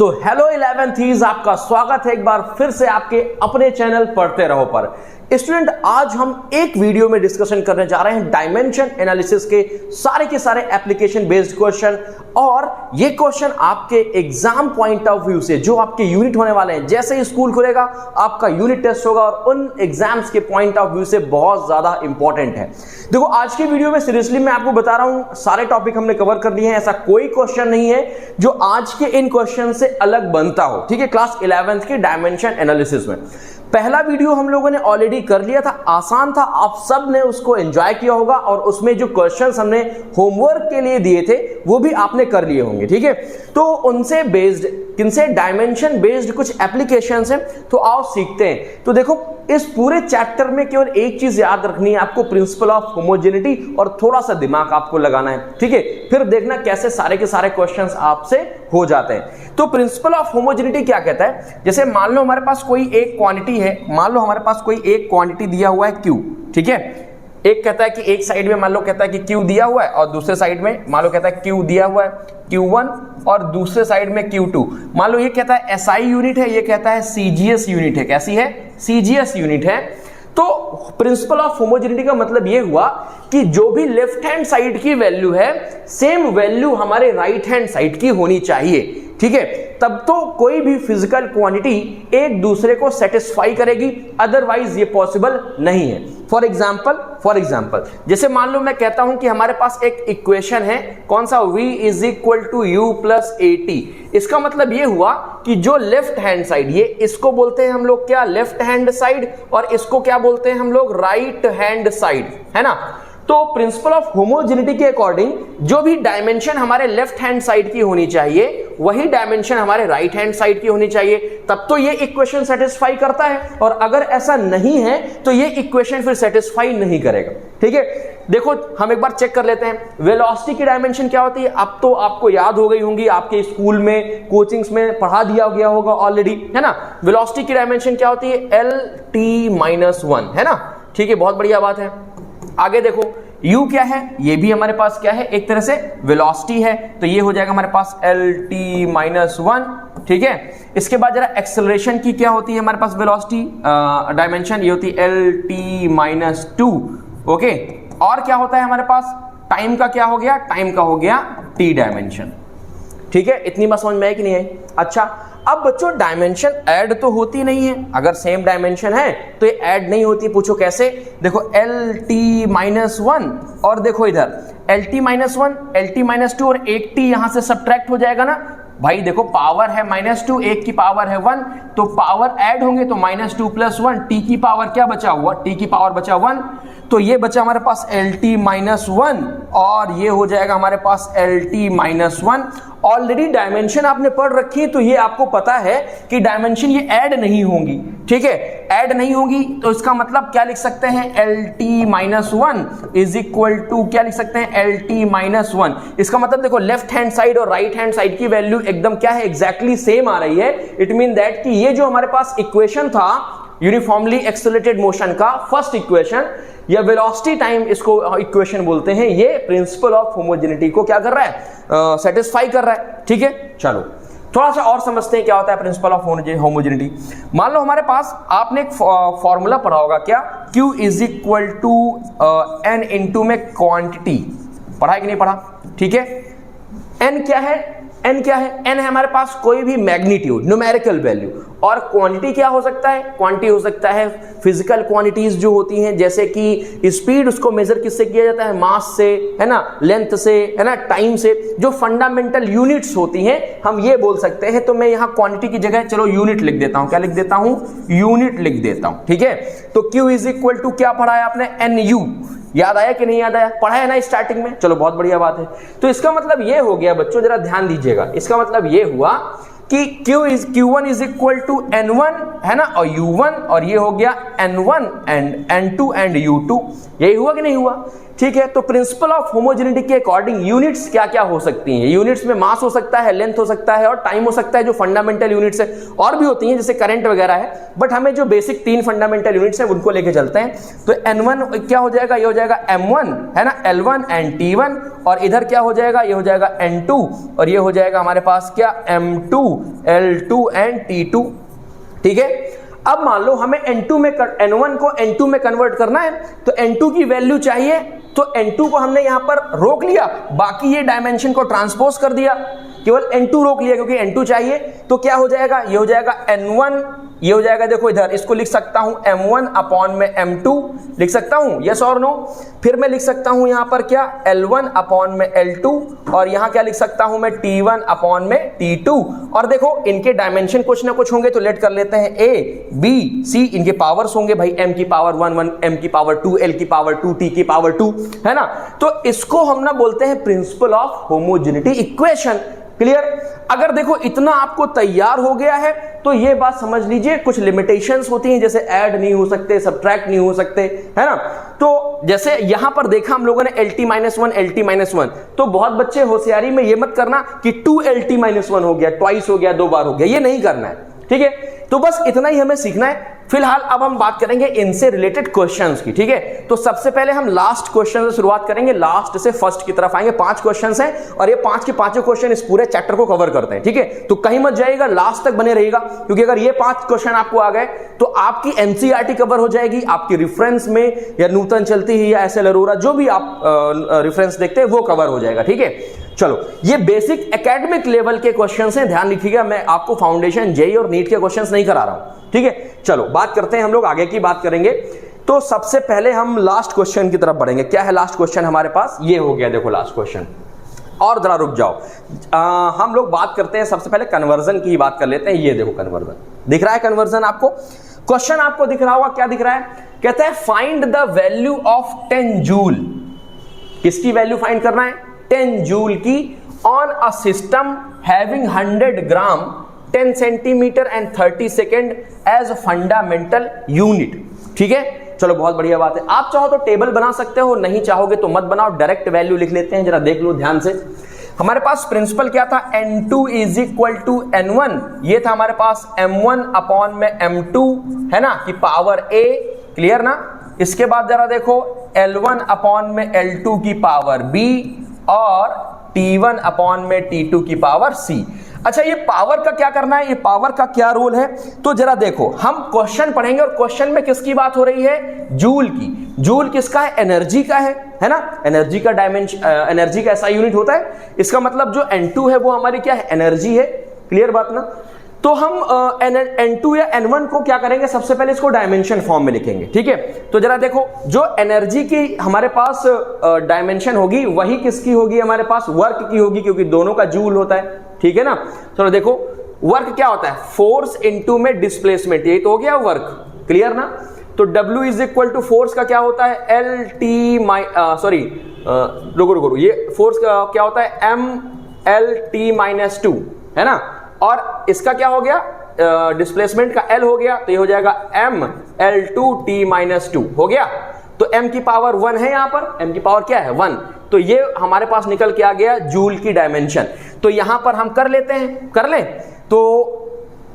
तो hello 11th आपका स्वागत है एक बार फिर से आपके अपने चैनल पढ़ते रहो पर। स्टूडेंट, आज हम एक वीडियो में डिस्कशन करने जा रहे हैं डायमेंशन एनालिसिस के सारे एप्लीकेशन बेस्ड क्वेश्चन। और ये क्वेश्चन आपके एग्जाम पॉइंट ऑफ व्यू से जो आपके यूनिट होने वाले हैं, जैसे ही स्कूल खुलेगा आपका यूनिट टेस्ट होगा और उन एग्जाम्स के पॉइंट ऑफ व्यू से बहुत ज्यादा इंपॉर्टेंट है। देखो, आज की वीडियो में सीरियसली मैं आपको बता रहा हूं, सारे टॉपिक हमने कवर कर लिए हैं। ऐसा कोई क्वेश्चन नहीं है जो आज के इन क्वेश्चन से अलग बनता हो, ठीक है। क्लास 11th के डायमेंशन एनालिसिस में पहला वीडियो हम लोगों ने ऑलरेडी कर लिया था, आसान था, आप सब ने उसको एंजॉय किया होगा और उसमें जो क्वेश्चंस हमने होमवर्क के लिए दिए थे वो भी आपने कर लिए होंगे, ठीक है। तो उनसे बेस्ड, किनसे, डायमेंशन बेस्ड कुछ एप्लीकेशंस हैं, तो आओ सीखते हैं। तो देखो, इस पूरे चैप्टर में केवल एक चीज याद रखनी है आपको, प्रिंसिपल ऑफ होमोजेनिटी, और थोड़ा सा दिमाग आपको लगाना है, ठीक है। फिर देखना कैसे सारे के सारे क्वेश्चंस आपसे हो जाते हैं। तो प्रिंसिपल ऑफ होमोजेनिटी क्या कहता है, जैसे मान लो हमारे पास कोई एक क्वांटिटी है, मान लो हमारे पास कोई एक क्वांटिटी दिया हुआ है Q, ठीक है। एक कहता है कि एक साइड में मान लो कहता है कि Q दिया हुआ है और दूसरे साइड में मान लो कहता है Q दिया हुआ है Q1 और दूसरे साइड में Q2। मान लो ये कहता है SI यूनिट है, ये कहता है CGS यूनिट है। कैसी है? CGS यूनिट है। तो प्रिंसिपल ऑफ होमोजेनिटी का मतलब ये हुआ कि जो भी लेफ्ट हैंड साइड की वैल्यू है सेम वैल्यू हमारे राइट हैंड साइड की होनी चाहिए, ठीक है। तब तो कोई भी फिजिकल क्वांटिटी एक दूसरे को सेटिस्फाई करेगी, अदरवाइज ये पॉसिबल नहीं है। फॉर एग्जाम्पल जैसे मान लो मैं कहता हूं कि हमारे पास एक इक्वेशन है, कौन सा, v is equal to u plus AT। इसका मतलब ये हुआ कि जो लेफ्ट हैंड साइड, ये इसको बोलते हैं हम लोग क्या, लेफ्ट हैंड साइड, और इसको क्या बोलते हैं हम लोग, राइट हैंड साइड, है ना। तो प्रिंसिपल ऑफ होमोजेनिटी के अकॉर्डिंग जो भी डायमेंशन हमारे लेफ्ट हैंड साइड की होनी चाहिए वही डायमेंशन हमारे राइट हैंड साइड की होनी चाहिए, तब तो ये इक्वेशन सेटिस्फाई करता है। और अगर ऐसा नहीं है तो ये इक्वेशन फिर सेटिस्फाई नहीं करेगा, ठीक है। देखो, हम एक बार चेक कर लेते हैं वेलोसिटी की डायमेंशन क्या होती है। अब तो आपको याद हो गई होंगी, आपके स्कूल में, कोचिंग्स में पढ़ा दिया गया होगा ऑलरेडी, है ना। वेलोसिटी की डायमेंशन क्या होती है, LT-1, है ना, ठीक है, बहुत बढ़िया बात है। आगे देखो, u क्या है, ये भी हमारे पास क्या है, एक तरह से वेलोसिटी है, तो ये हो जाएगा हमारे पास LT-1, ठीक है। इसके बाद जरा एक्सेलरेशन की क्या होती है हमारे पास वेलोसिटी डायमेंशन, ये होती है LT-2, ओके। और क्या होता है हमारे पास, टाइम का क्या हो गया, टाइम का हो गया T डायमेंशन, ठीक है। इतनी बात समझ में आई कि नहीं आई? अच्छा, अब बच्चों डायमेंशन ऐड तो होती नहीं है, अगर सेम डायमेंशन है तो ये ऐड नहीं होती। पूछो कैसे? देखो LT-1 और देखो इधर LT-1, LT-2 और एक T यहां से सब्ट्रैक्ट हो जाएगा ना भाई। देखो, पावर है -2, एक की पावर है 1, तो पावर ऐड होंगे तो -2 + 1, T की पावर क्या बचा हुआ, T की पावर बचा 1, तो ये बचा हमारे पास LT-1 और ये हो जाएगा हमारे पास LT-1। ऑलरेडी डायमेंशन आपने पढ़ रखी है तो ये आपको पता है कि डायमेंशन ये ऐड नहीं होंगी, ठीक है। ऐड नहीं होगी तो इसका मतलब क्या लिख सकते हैं, LT-1 इज इक्वल टू क्या लिख सकते हैं, LT-1। इसका मतलब देखो, लेफ्ट हैंड साइड और राइट हैंड साइड की वैल्यू एकदम क्या है, एग्जैक्टली सेम आ रही है। इट मीन दैट कि ये जो हमारे पास इक्वेशन था यूनिफॉर्मली एक्सेलरेटेड मोशन का, फर्स्ट इक्वेशन या वेलोसिटी टाइम इसको इक्वेशन बोलते हैं, ये प्रिंसिपल ऑफ होमोजेनिटी को क्या कर रहा है, सेटिस्फाई कर रहा है, ठीक है। चलो थोड़ा सा और समझते हैं क्या होता है प्रिंसिपल ऑफ होमोजेनिटी। मान लो हमारे पास आपने एक फॉर्मूला पढ़ा होगा, क्या, Q is equal to N into में क्वांटिटी, पढ़ा है कि नहीं पढ़ा, ठीक है। N क्या है, N क्या है, N है हमारे पास कोई भी मैग्नीट्यूड, न्यूमेरिकल वैल्यू, और क्वांटिटी क्या हो सकता है, क्वांटिटी हो सकता है फिजिकल क्वांटिटीज जो होती हैं, जैसे कि स्पीड, उसको मेजर किससे किया जाता है, मास से, है ना, लेंथ से, है ना, टाइम से। जो फंडामेंटल यूनिट्स होती हैं हम ये बोल सकते हैं। तो मैं यहां क्वांटिटी की जगह चलो यूनिट लिख देता हूं, क्या लिख देता हूं, यूनिट लिख देता हूं, ठीक है। तो Q इज इक्वल टू क्या पढ़ा है आपने, NU, याद आया कि नहीं याद आया, पढ़ा है ना स्टार्टिंग में, चलो बहुत बढ़िया बात है। तो इसका मतलब ये हो गया बच्चों, जरा ध्यान दीजिएगा, इसका मतलब ये हुआ कि Q1 is equal to N1, है ना, और U1, और ये हो गया N1 and N2 and U2। यही हुआ कि नहीं हुआ? ठीक है। तो प्रिंसिपल ऑफ होमोजेनिटी के अकॉर्डिंग यूनिट्स क्या क्या हो सकती हैं? यूनिट्स में मास हो सकता है, लेंथ हो सकता है और टाइम हो सकता है, जो फंडामेंटल यूनिट्स है। और भी होती हैं जैसे करंट वगैरह है, बट हमें जो बेसिक 3 फंडामेंटल यूनिट्स हैं उनको लेके चलते हैं। तो N1 क्या हो जाएगा? ये हो जाएगा M1 है ना, L1 एंड T1, और इधर क्या हो जाएगा? ये हो जाएगा N2, और ये हो जाएगा हमारे पास क्या? M2, L2 एंड T2, ठीक है। अब मान लो हमें N1 को N2 में कन्वर्ट करना है, तो N2 की वैल्यू चाहिए, तो N2 को हमने यहां पर रोक लिया, बाकी ये डायमेंशन को ट्रांसपोज कर दिया, केवल N2 रोक लिया क्योंकि N2 चाहिए। तो क्या हो जाएगा? ये हो जाएगा N1, ये हो जाएगा, देखो इधर इसको लिख सकता हूं M1 अपॉन में M2 लिख सकता हूं, यस और नो। फिर मैं लिख सकता हूं यहां पर क्या? L1 अपॉन में L2, और यहां क्या लिख सकता हूं मैं? T1 अपॉन में T2। और देखो इनके डायमेंशन कुछ ना कुछ होंगे, तो लेट कर लेते हैं A B C, इनके पावर्स होंगे भाई, M की पावर 1 1, M की पावर 2, L की पावर 2, T की पावर 2, है ना। तो इसको हम ना बोलते हैं principle of homogeneity equation. Clear? अगर देखो इतना आपको तैयार हो गया है, तो ये बात समझ लीजिए कुछ लिमिटेशंस होती हैं, जैसे ऐड नहीं हो सकते, सब्ट्रैक्ट नहीं हो सकते, है ना। तो जैसे यहां पर देखा हम लोगों ने LT-1 LT-1, तो बहुत बच्चे होशियारी में ये मत करना कि 2LT-1 हो गया, ट्वाइस हो गया, 2 बार हो गया, ये नहीं करना है, ठीक है। तो बस इतना ही हमें सीखना है। फिलहाल अब हम बात करेंगे इनसे रिलेटेड क्वेश्चंस की, ठीक है। तो सबसे पहले हम लास्ट क्वेश्चन से शुरुआत करेंगे, लास्ट से फर्स्ट की तरफ आएंगे। 5 क्वेश्चंस हैं और ये 5 के 5 क्वेश्चन इस पूरे चैप्टर को कवर करते हैं, ठीक है। तो कहीं मत जाइएगा, लास्ट तक बने रहिएगा, क्योंकि अगर ये 5 क्वेश्चन आपको आ गए तो आपकी एनसीईआरटी कवर हो जाएगी, आपकी रेफरेंस में या नूतन चलती है या एसएल अरोरा जो भी आप रेफरेंस देखते हैं वो कवर हो जाएगा, ठीक है। चलो, ये बेसिक एकेडमिक लेवल के क्वेश्चंस हैं, ध्यान रखिएगा, मैं आपको फाउंडेशन जेईई और नीट के क्वेश्चंस नहीं करा रहा हूं, ठीक है। चलो बात करते हैं, हम लोग आगे की बात करेंगे। तो सबसे पहले हम लास्ट क्वेश्चन की तरफ बढ़ेंगे। क्या है लास्ट क्वेश्चन हमारे पास? ये हो गया, देखो लास्ट क्वेश्चन। और जरा रुक जाओ, हम लोग बात करते हैं सबसे पहले कन्वर्जन की बात कर लेते हैं। ये देखो कन्वर्जन दिख रहा है, कन्वर्जन आपको क्वेश्चन आपको दिख रहा होगा, क्या दिख रहा है? कहता है find the value of 10 joule. किसकी वैल्यू फाइंड करना है? 10 जूल की on a system having 100 gram 10 centimetre and 30 second as fundamental unit, ठीक है। चलो बहुत बढ़िया बात है। आप चाहो तो टेबल बना सकते हो, नहीं चाहोगे तो मत बनाओ, डायरेक्ट वैल्यू लिख लेते हैं। जरा देख लो ध्यान से, हमारे पास प्रिंसिपल क्या था? N2 is equal to N1, ये था हमारे पास M1 अपॉन में M2, है ना, की पावर A, क्लियर ना। इसके बाद जरा देखो L1 अपॉन में L2 की पावर B और T1 अपॉन में T2 की पावर C। अच्छा, ये पावर का क्या करना है, ये पावर का क्या रोल है? तो जरा देखो, हम क्वेश्चन पढ़ेंगे और क्वेश्चन में किसकी बात हो रही है? जूल की। जूल किसका है? एनर्जी का है ना। एनर्जी का डायमेंशन, एनर्जी का ऐसा यूनिट होता है, इसका मतलब जो N2 है वो हमारी क्या है? एनर्जी है, क्लियर बात ना। तो हम N2 या N1 को क्या करेंगे? सबसे पहले इसको डायमेंशन फॉर्म में लिखेंगे, ठीक है। तो जरा देखो, जो एनर्जी की हमारे पास डायमेंशन होगी वही किसकी होगी? हमारे पास वर्क की होगी, क्योंकि दोनों का जूल होता है, ठीक है ना। चलो देखो, वर्क क्या होता है? फोर्स इनटू में डिस्प्लेसमेंट, यही तो हो गया वर्क, क्लियर ना। तो W is equal to force का क्या होता है? रुको, ये फोर्स का क्या होता है? MLT-2, है ना। और इसका क्या हो गया? डिस्प्लेसमेंट का L हो गया, तो ये हो जाएगा ML2T-2 हो गया। तो M की पावर 1 है, यहां पर M की पावर क्या है? 1। तो ये हमारे पास निकल के आ गया जूल की डायमेंशन। तो यहां पर हम कर लेते हैं, कर लें। तो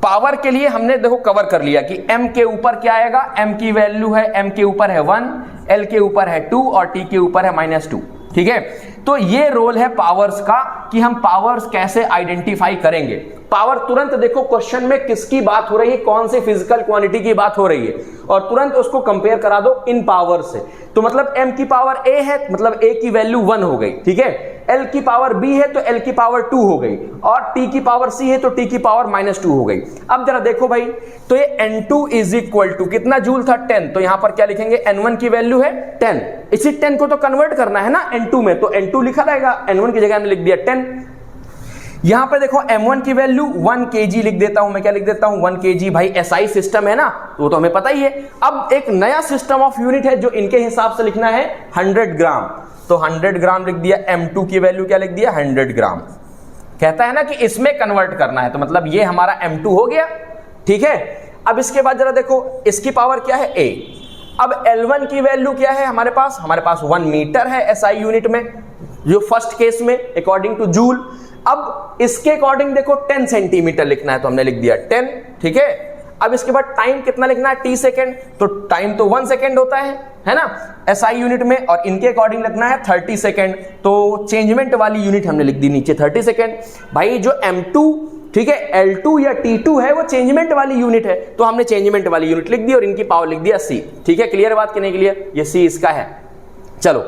पावर के लिए हमने देखो कवर कर लिया कि M के ऊपर क्या आएगा? M की वैल्यू है, M के ऊपर है 1, L के ऊपर है 2 और T के ऊपर है -2, ठीक है। तो ये रोल है पावर्स का कि हम पावर्स कैसे आइडेंटिफाई करेंगे। पावर तुरंत देखो क्वेश्चन में किसकी बात हो रही है, कौन सी फिजिकल क्वांटिटी की बात हो रही है, और तुरंत उसको कंपेयर करा दो इन पावर से। तो मतलब M की पावर A है, मतलब A की वैल्यू 1 हो गई, ठीक है। L की पावर B है तो L की पावर 2 हो गई, और T की पावर C है तो T की पावर -2 हो गई। अब जरा देखो भाई, तो ये N2 इज इक्वल टू कितना जूल था? 10। तो यहां पर क्या लिखेंगे? N1 की वैल्यू है 10, इसी 10 को तो कन्वर्ट करना है ना N2 में, तो N2 लिखा रहेगा, N1 की जगह हमने लिख दिया 10। यहां पे देखो M1 की वैल्यू 1 kg लिख देता हूं मैं, क्या लिख देता हूं? 1 kg। भाई SI सिस्टम है ना, वो तो हमें पता ही है। अब एक नया सिस्टम ऑफ यूनिट है जो इनके हिसाब से लिखना है 100 ग्राम, तो 100 ग्राम लिख दिया। M2 की वैल्यू क्या लिख दिया? 100 ग्राम। कहता है ना कि इसमें कन्वर्ट करना है, तो मतलब ये हमारा M2 हो गया, ठीक है। अब इसके बाद जरा देखो, इसकी पावर क्या है? A। अब L1 की वैल्यू क्या है हमारे पास 1 मीटर है SI यूनिट में, जो फर्स्ट केस में अकॉर्डिंग टू जूल। अब इसके अकॉर्डिंग देखो 10 सेंटीमीटर लिखना है तो हमने लिख दिया 10, ठीक है। अब इसके बाद टाइम कितना लिखना है t सेकेंड, तो टाइम तो 1 सेकेंड होता है ना SI यूनिट में, और इनके अकॉर्डिंग लिखना है 30 सेकेंड, तो चेंजमेंट वाली यूनिट हमने लिख दी नीचे 30 सेकेंड। भाई जो M2, ठीक है, L2 या T2 है वो चेंजमेंट वाली यूनिट है, तो हमने चेंजमेंट वाली यूनिट लिख दी और इनकी पावर लिख दिया C, ठीक है। क्लियर बात कि नहीं क्लियर? ये C इसका है। चलो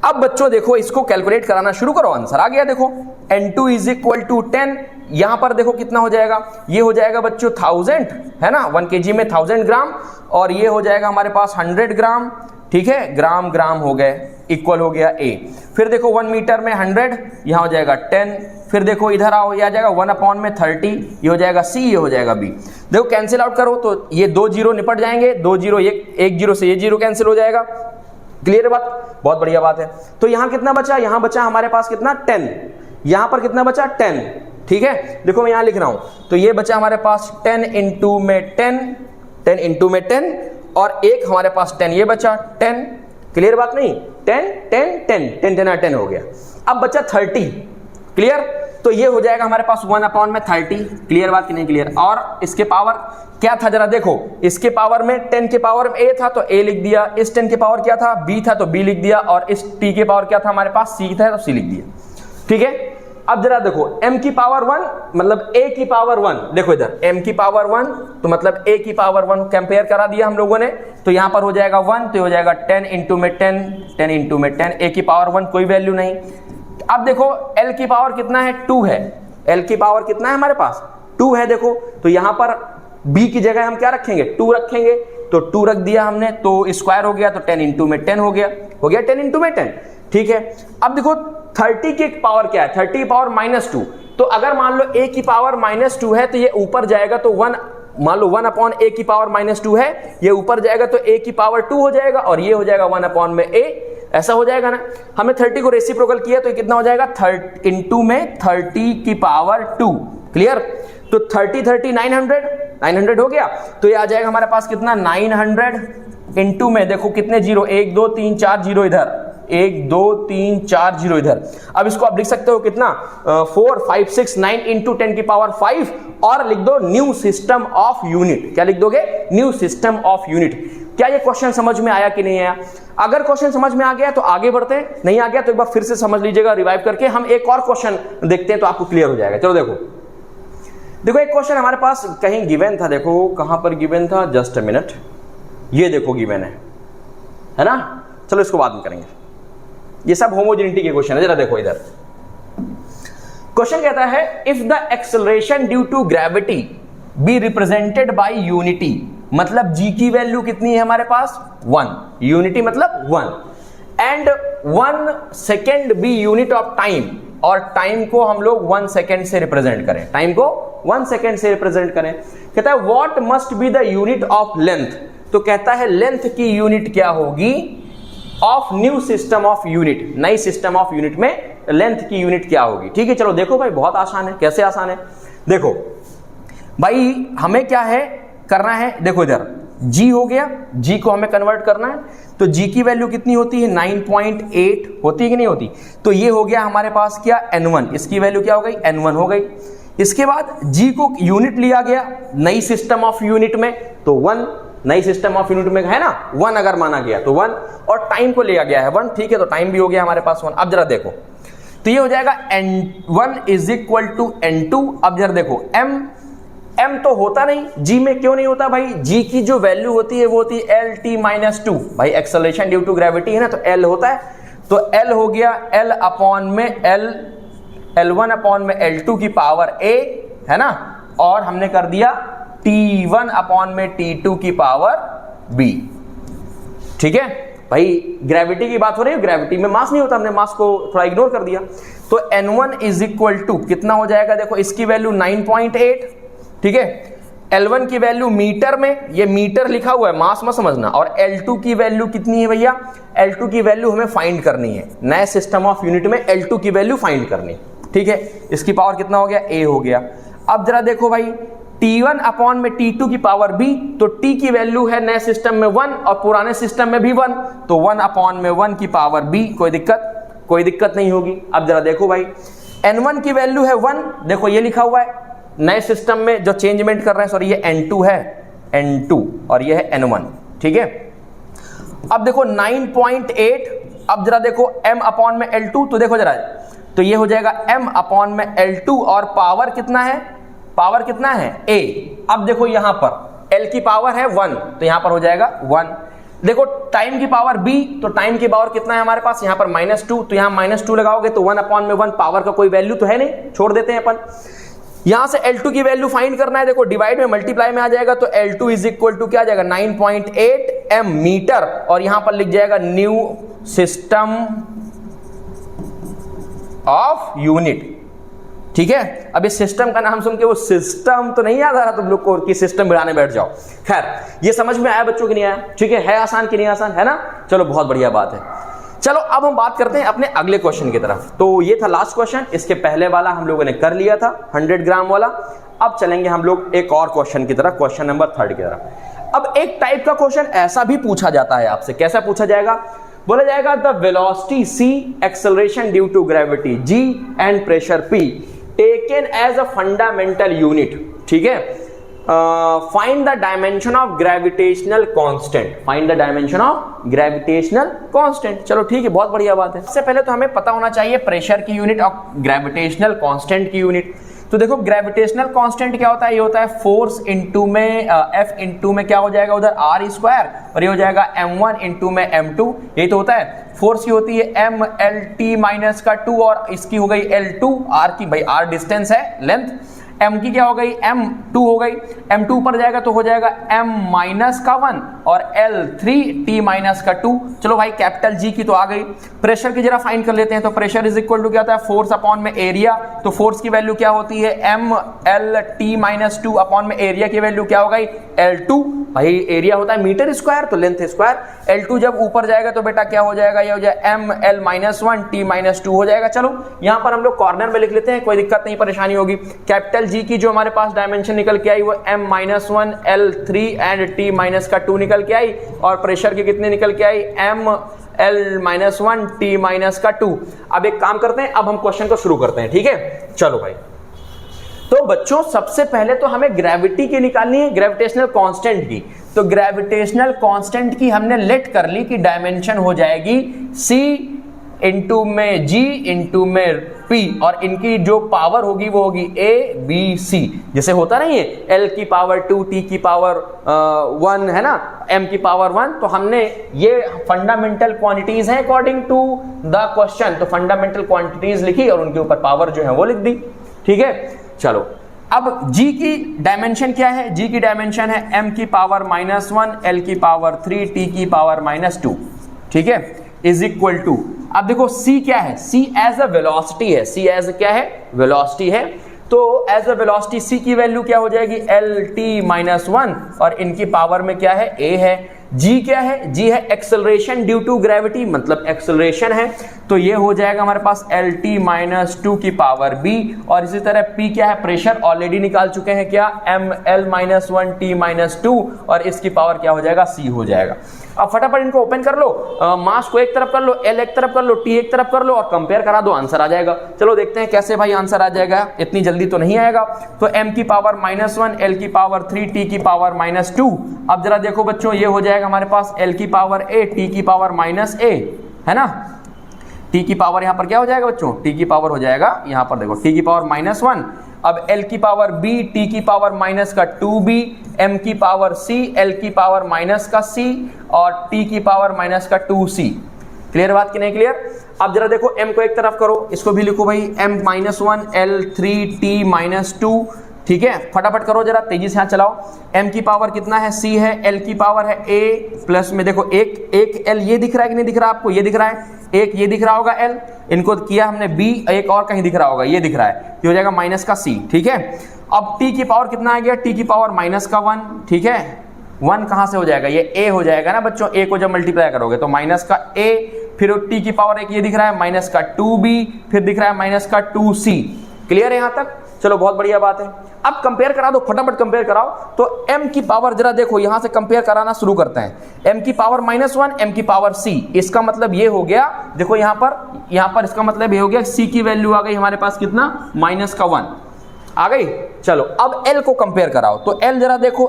अब बच्चों देखो इसको कैलकुलेट कराना शुरू करो, आंसर आ गया। देखो N2 इज इक्वल टू 10, यहां पर देखो कितना हो जाएगा, ये हो जाएगा बच्चों 1000, है ना, 1 kg में 1000 ग्राम, और ये हो जाएगा हमारे पास 100 ग्राम, ठीक है, ग्राम ग्राम हो गए, इक्वल हो गया A। फिर देखो 1 मीटर में 100, यहां हो जाएगा 10, फिर देखो इधर आओ, ये आ जाएगा 1/30, ये हो जाएगा C, ये हो जाएगा B। देखो कैंसिल आउट करो तो ये 2 जीरो निपट जाएंगे, 2 जीरो, एक जीरो से ये जीरो कैंसिल हो जाएगा। क्लियर बात? बहुत बढ़िया बात है। तो यहां कितना बचा, यहां बचा हमारे पास कितना 10, यहां पर कितना बचा 10, ठीक है। देखो मैं यहां लिख रहा हूं, तो ये बचा हमारे पास 10 इंटू में 10, 10 इंटू में 10, और एक हमारे पास 10 ये बचा 10। क्लियर बात नहीं? 10 10 10 10 10 10 हो गया। अब बचा 30। क्लियर? तो ये हो जाएगा हमारे पास 1/30। क्लियर बात कि नहीं क्लियर? और इसके पावर क्या था जरा देखो, इसके पावर में 10 के पावर में A था तो A लिख दिया, इस 10 के पावर क्या था B था तो B लिख दिया, और इस T के पावर क्या था हमारे पास C था तो C लिख दिया, ठीक है। अब जरा देखो M की पावर 1 मतलब A की पावर 1, देखो इधर M की पावर 1 तो मतलब A की पावर 1 कंपेयर करा दिया हम लोगों ने, तो यहां पर हो जाएगा 1, तो हो जाएगा 10 इंटू में 10, 10 इंटू में 10, A की पावर 1 कोई वैल्यू नहीं। अब देखो L की पावर कितना है 2 है, L की पावर कितना है हमारे पास 2 है, देखो तो यहां पर B की जगह हम क्या रखेंगे 2 रखेंगे, तो 2 रख दिया हमने, तो स्क्वायर हो गया, तो 10 इंटू में 10 हो गया 10 इंटू में 10, ठीक है। अब देखो 30 की पावर क्या है, 30 पावर -2, तो अगर मान लो A की पावर -2 है तो ये ऊपर जाएगा, तो 1 मान लो 1/A की पावर -2 है, ये ऊपर जाएगा तो A की पावर 2 हो जाएगा, और ये हो जाएगा 1/A, ऐसा हो जाएगा ना। हमें 30 को रेसिप्रोकल किया तो ये कितना हो जाएगा 30 इंटू में 30 की पावर 2। क्लियर? तो 30 30 900 हो गया, तो ये आ जाएगा हमारे पास कितना 900 इंटू में देखो कितने जीरो, 1 2 3 4 जीरो इधर, 1 2 3 4 जीरो इधर। अब इसको आप लिख सकते हो कितना 4 5 6 9 इंटू 10 की पावर 5, और लिख दो न्यू सिस्टम ऑफ यूनिट। क्या लिख दोगे? New system of unit. क्या ये क्वेश्चन समझ में आया कि नहीं आया? अगर क्वेश्चन समझ में आ गया तो आगे बढ़ते हैं, नहीं आ गया तो एक बार फिर से समझ लीजिएगा रिवाइव करके। हम एक और क्वेश्चन देखते हैं तो आपको क्लियर हो जाएगा। चलो देखो एक क्वेश्चन हमारे पास कहीं गिवन था, देखो कहां पर गिवन था, जस्ट अ मिनट, ये देखो गिवन है ना। चलो इसको बाद में करेंगे, ये सब होमोजेनिटी के क्वेश्चन है। जरा देखो इधर क्वेश्चन कहता है if the acceleration due to gravity be represented by unity, मतलब g की वैल्यू कितनी है हमारे पास 1, यूनिटी मतलब 1, and 1 second be unit of time, और टाइम को हम लोग 1 सेकेंड से रिप्रेजेंट करें, टाइम को 1 सेकेंड से रिप्रेजेंट करें। कहता है what must be the unit of length, तो कहता है लेंथ की यूनिट क्या होगी of new system of unit, नई सिस्टम ऑफ यूनिट में लेंथ की यूनिट क्या होगी। ठीक है, चलो देखो भाई बहुत आसान है। कैसे आसान है? देखो भाई हमें क्या है करना है, देखो इधर g हो गया, g को हमें कन्वर्ट करना है, तो g की वैल्यू कितनी होती है 9.8 होती है कि नहीं होती, तो ये हो गया हमारे पास क्या n1, इसकी वैल्यू क्या हो गई n1 हो गई। इसके बाद g को यूनिट लिया गया नई सिस्टम ऑफ यूनिट में, तो 1, नई सिस्टम ऑफ यूनिट में है ना 1 अगर माना गया तो 1, और टाइम को लिया गया है 1, ठीक है, तो टाइम भी हो गया हमारे पास 1। अब जरा देखो तो ये हो जाएगा n1 is equal to n2। अब जरा देखो m तो होता नहीं, g में क्यों नहीं होता भाई, g की जो वैल्यू होती है वो होती है LT-2, भाई एक्सेलरेशन ड्यू टू ग्रेविटी है ना, तो L होता है, तो L हो गया L अपॉन में L1 अपॉन में L2 की पावर a है ना, और हमने कर दिया T1 अपॉन में T2 की पावर b। ठीक है भाई, ग्रेविटी की बात हो रही है, ग्रेविटी में मास नहीं होता, हमने मास को थोड़ा इग्नोर कर दिया। तो n1 इज इक्वल टू कितना हो जाएगा, देखो इसकी वैल्यू 9.8, ठीक है, L1 की वैल्यू मीटर में, ये मीटर लिखा हुआ है, मास मत समझना, और L2 की वैल्यू कितनी है भैया, L2 की वैल्यू हमें फाइंड करनी है, नए सिस्टम ऑफ यूनिट में L2 की वैल्यू फाइंड करनी है। ठीक है, इसकी पावर कितना हो गया a हो गया। अब जरा देखो भाई T1 अपॉन में T2 की पावर b, तो T की वैल्यू है नए सिस्टम में 1 और पुराने सिस्टम में भी 1, तो 1 अपॉन में 1 की पावर b, कोई दिक्कत नहीं होगी। अब जरा देखो भाई, N1 की वैल्यू है 1, देखो ये लिखा हुआ है नए सिस्टम में जो चेंजमेंट कर रहे हैं, सॉरी ये N2 है, N2 और ये है N1, ठीक है। अब देखो 9.8, अब जरा देखो m अपॉन में L2, तो देखो जरा, तो ये हो जाएगा m अपॉन में L2 और पावर कितना है, a। अब देखो यहां पर l की पावर है 1, तो यहां पर हो जाएगा 1। देखो टाइम की पावर b, तो टाइम की पावर कितना है हमारे पास यहां पर -2, तो यहां -2 लगाओगे तो 1 अपॉन में 1, पावर का कोई वैल्यू तो है नहीं, छोड़ देते हैं अपन। यहां से L2 की वैल्यू फाइंड करना है, देखो डिवाइड में मल्टीप्लाई में आ जाएगा, तो L2 इज इक्वल टू क्या आ जाएगा 9.8 m मीटर, और यहां पर लिख जाएगा न्यू सिस्टम ऑफ यूनिट, ठीक है। अब इस सिस्टम का नाम सुन के वो सिस्टम तो नहीं याद आ रहा तुम लोग को कि सिस्टम बढ़ाने बैठ जाओ। खैर ये समझ में आया बच्चों की नहीं आया, ठीक है आसान कि नहीं आसान है ना, चलो बहुत बढ़िया बात है। चलो अब हम बात करते हैं अपने अगले क्वेश्चन की तरफ। तो ये था लास्ट क्वेश्चन, इसके पहले वाला हम लोगों ने कर लिया था 100 ग्राम वाला। अब चलेंगे हम लोग एक और क्वेश्चन की तरफ, क्वेश्चन नंबर 3 की तरफ। अब एक टाइप का क्वेश्चन ऐसा भी पूछा जाता है आपसे, कैसा पूछा जाएगा, बोला जाएगा the velocity c, acceleration due to gravity g and pressure p taken as a fundamental unit, ठीक है। Find the dimension of gravitational constant, find the dimension of gravitational constant. चलो ठीक है, बहुत बढ़िया बात है। सबसे पहले तो हमें पता होना चाहिए प्रेशर की यूनिट और ग्रेविटेशनल कांस्टेंट की यूनिट। तो देखो ग्रेविटेशनल कांस्टेंट क्या होता है, ये होता है फोर्स इनटू में F इनटू में क्या हो जाएगा उधर r स्क्वायर, और ये हो जाएगा m1 इनटू में m2, ये तो होता है। फोर्स की होती है m LT माइनस का 2 और इसकी हो गई L2, r की भाई r डिस्टेंस है लेंथ, m की क्या हो गई m2 हो गई, m2 ऊपर जाएगा तो हो जाएगा m माइनस का 1 और L3 t माइनस का 2। चलो भाई कैपिटल G की तो आ गई। प्रेशर की जरा फाइंड कर लेते हैं, तो प्रेशर इज इक्वल टू क्या होता है फोर्स अपॉन में एरिया, तो फोर्स की वैल्यू क्या होती है m LT माइनस 2 अपॉन में एरिया की वैल्यू क्या हो गई L2, भाई एरिया होता है मीटर स्क्वायर तो लेंथ स्क्वायर, L2 जब ऊपर जाएगा तो बेटा क्या हो जाएगा, ये हो जाएगा m L minus 1 t minus 2 हो जाएगा। चलो यहां पर हम लोग कॉर्नर में लिख लेते हैं, कोई दिक्कत नहीं परेशानी होगी। कैपिटल G की जो हमारे पास डायमेंशन निकल के आई वो m minus 1 L3 and t minus का 2 निकल के आई, और प्रेशर की कितने निकल के आई m L minus 1 t minus का 2। अब एक काम करते हैं, अब हम क्वेश्चन को शुरू करते हैं, ठीक है। चलो भाई, तो बच्चों सबसे पहले तो हमें ग्रेविटी की निकालनी है, ग्रेविटेशनल कांस्टेंट की। तो ग्रेविटेशनल कांस्टेंट की हमने लेट कर ली कि डायमेंशन हो जाएगी c इंटू में g इंटू में p, और इनकी जो पावर होगी वो होगी a b c, जैसे होता नहीं है l की पावर 2 t की पावर 1 है ना, m की पावर 1। तो हमने ये फंडामेंटल क्वांटिटीज हैं अकॉर्डिंग टू द क्वेश्चन, तो फंडामेंटल क्वांटिटीज लिखी और उनके ऊपर पावर जो है वो लिख दी, ठीक है। चलो अब g की डायमेंशन क्या है, g की डायमेंशन है m की पावर -1 l की पावर 3 t की पावर -2, ठीक है, इज इक्वल टू, अब देखो c क्या है, c एज अ वेलोसिटी है, c एज क्या है वेलोसिटी है, तो एज अ वेलोसिटी c की वैल्यू क्या हो जाएगी LT-1, और इनकी पावर में क्या है a है। g क्या है, g है एक्सेलरेशन ड्यू टू ग्रेविटी, मतलब एक्सेलरेशन है, तो ये हो जाएगा हमारे पास LT-2 की पावर b, और इसी तरह p क्या है, प्रेशर ऑलरेडी निकाल चुके हैं क्या ML-1 t-2, और इसकी पावर क्या हो जाएगा c हो जाएगा। अब फटाफट इनको ओपन कर लो, मास को एक तरफ कर लो, L एक तरफ कर लो, T एक तरफ कर लो और कंपेयर करा दो, आंसर आ जाएगा। चलो देखते हैं कैसे भाई आंसर आ जाएगा, इतनी जल्दी तो नहीं आएगा। तो m की पावर -1 L की पावर 3 T की पावर -2। अब जरा देखो बच्चों, ये हो जाएगा हमारे पास L की पावर a T की पावर -a, है ना। T की पावर यहाँ पर क्या हो जाएगा बच्चों, T की पावर हो जाएगा यहाँ पर देखो T की पावर -1, अब L की पावर b T की पावर माइनस का 2b, m की पावर c L की पावर माइनस का c और T की पावर माइनस का 2c। क्लियर बात कि नहीं क्लियर। अब जरा देखो m को एक तरफ करो, इसको भी लिखो भाई m-1 L3 T -2, ठीक है। फटाफट करो जरा, तेजी से हाथ चलाओ। m की पावर कितना है, c है, L की पावर है a, प्लस में देखो एक L ये दिख रहा है कि नहीं दिख रहा आपको, ये दिख रहा है, एक ये दिख रहा होगा L, इनको किया हमने b, एक और कहीं दिख रहा होगा, ये दिख रहा है, ये हो जाएगा माइनस का c, ठीक है। अब t की पावर कितना आ गया, t की पावर माइनस का 1, ठीक है। 1 कहां से हो जाएगा, ये a हो जाएगा ना बच्चों, a को जब मल्टीप्लाई करोगे तो माइनस का a, फिर t की पावर एक ये दिख रहा है माइनस का 2b, फिर दिख रहा है माइनस का 2c। क्लियर है यहां तक। चलो बहुत बढ़िया बात है। अब कंपेयर करा दो, फटाफट कंपेयर कराओ। तो m की पावर जरा देखो, यहां से कंपेयर कराना शुरू करते हैं। m की पावर -1, m की पावर c, इसका मतलब ये हो गया, देखो यहां पर इसका मतलब ये हो गया c की वैल्यू आ गई हमारे पास कितना, -1 आ गई। चलो अब L को कंपेयर कराओ, तो L जरा देखो,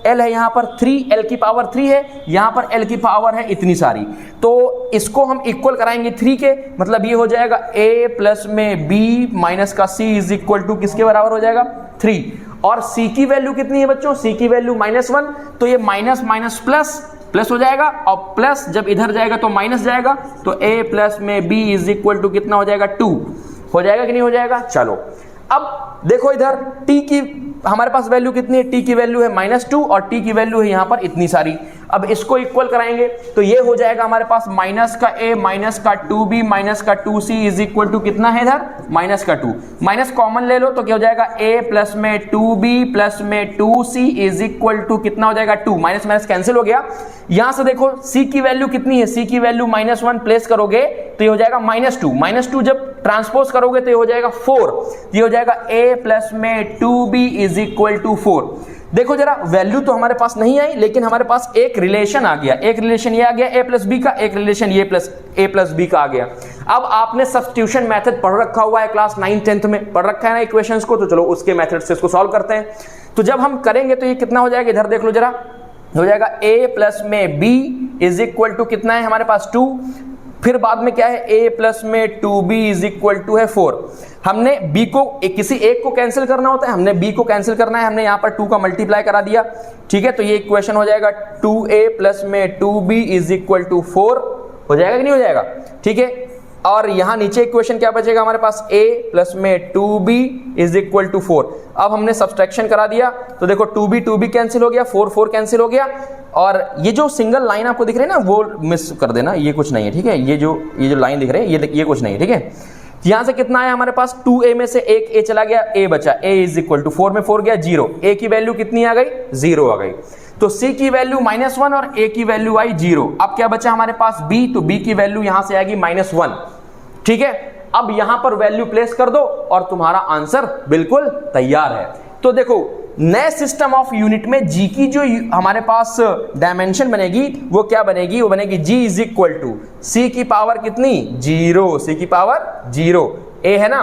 L है यहाँ पर 3, L की पावर 3 है, यहाँ पर L की पावर है इतनी सारी, तो इसको हम इक्वल कराएंगे 3 के, मतलब ये हो जाएगा A प्लस में B माइनस का C इज इक्वल टू किसके बराबर हो जाएगा, 3। और C की वैल्यू कितनी है बच्चों, C की वैल्यू -1, तो ये माइनस माइनस प्लस हो जाएगा, और प्लस जब इधर जाएगा तो माइनस जाएगा, तो A प्लस में B इज इक्वल टू कितना हो जाएगा, 2 हो जाएगा कि नहीं हो जाएगा। चलो अब देखो इधर t की हमारे पास वैल्यू कितनी है, t की वैल्यू है -2 और t की वैल्यू है यहाँ पर इतनी सारी। अब इसको इक्वल कराएंगे तो ये हो जाएगा हमारे पास माइनस का a माइनस का 2b माइनस का 2c इज इक्वल टू कितना है इधर, -2। माइनस कॉमन ले लो तो क्या हो जाएगा, a प्लस में 2b प्लस में 2c इज इक्वल टू कितना हो जाएगा, 2। माइनस माइनस कैंसिल हो गया। यहां से देखो c की वैल्यू कितनी है, c की वैल्यू -1 प्लेस करोगे तो ये हो जाएगा -2 जब ट्रांसपोज करोगे तो ये हो जाएगा 4, ये हो जाएगा a प्लस में 2b इज इक्वल टू 4। देखो जरा वैल्यू तो हमारे पास नहीं आई, लेकिन हमारे पास एक रिलेशन आ गया, एक रिलेशन ये आ गया a प्लस बी का, एक रिलेशन ये a प्लस बी का आ गया। अब आपने सब्स्टिट्यूशन मेथड पढ़ रखा हुआ है, क्लास 9th 10th में पढ़ रखा है ना इक्वेशंस को, तो चलो उसके मेथड से इसको सॉल्व करते हैं। तो जब हम करेंगे तो ये कितना हो जाएगा, इधर देख लो जरा, हो जाएगा a प्लस में b इज इक्वल टू कितना है हमारे पास 2, फिर बाद में क्या है a प्लस में 2b इज इक्वल टू है 4। हमने b को किसी एक को कैंसिल करना होता है, हमने b को कैंसिल करना है, हमने यहाँ पर 2 का मल्टीप्लाई करा दिया, ठीक है। तो ये इक्वेशन हो जाएगा 2a प्लस में 2b इज इक्वल टू 4 हो जाएगा कि नहीं हो जाएगा, ठीक है। और यहाँ नीचे इक्वेशन क्या बचेगा हमारे पास, a प्लस में 2b इज इक्वल टू 4। अब हमने सब्सट्रैक्शन करा दिया तो देखो 2b कैंसिल हो गया, 4 कैंसिल हो गया, और ये जो सिंगल लाइन आपको दिख रही है ना वो मिस कर देना, ये कुछ नहीं है, ठीक है। ये जो लाइन दिख रही है ये कुछ नहीं है, ठीक है। यहां से कितना है हमारे पास, 2a में से एक a चला गया, a बचा, a इज इक्वल टू 4 में 4 गया 0, a की वैल्यू कितनी आ गई, 0 आ गई। तो c की वैल्यू -1 और a की वैल्यू आई 0। अब क्या बचा हमारे पास b, तो b की वैल्यू यहां से आएगी -1, ठीक है। अब यहां पर वैल्यू प्लेस कर दो और तुम्हारा आंसर बिल्कुल तैयार है। तो देखो नए सिस्टम ऑफ यूनिट में g की जो हमारे पास डायमेंशन बनेगी वो क्या बनेगी, वो बनेगी g is equal to c की पावर कितनी, 0, c की पावर 0, a है ना।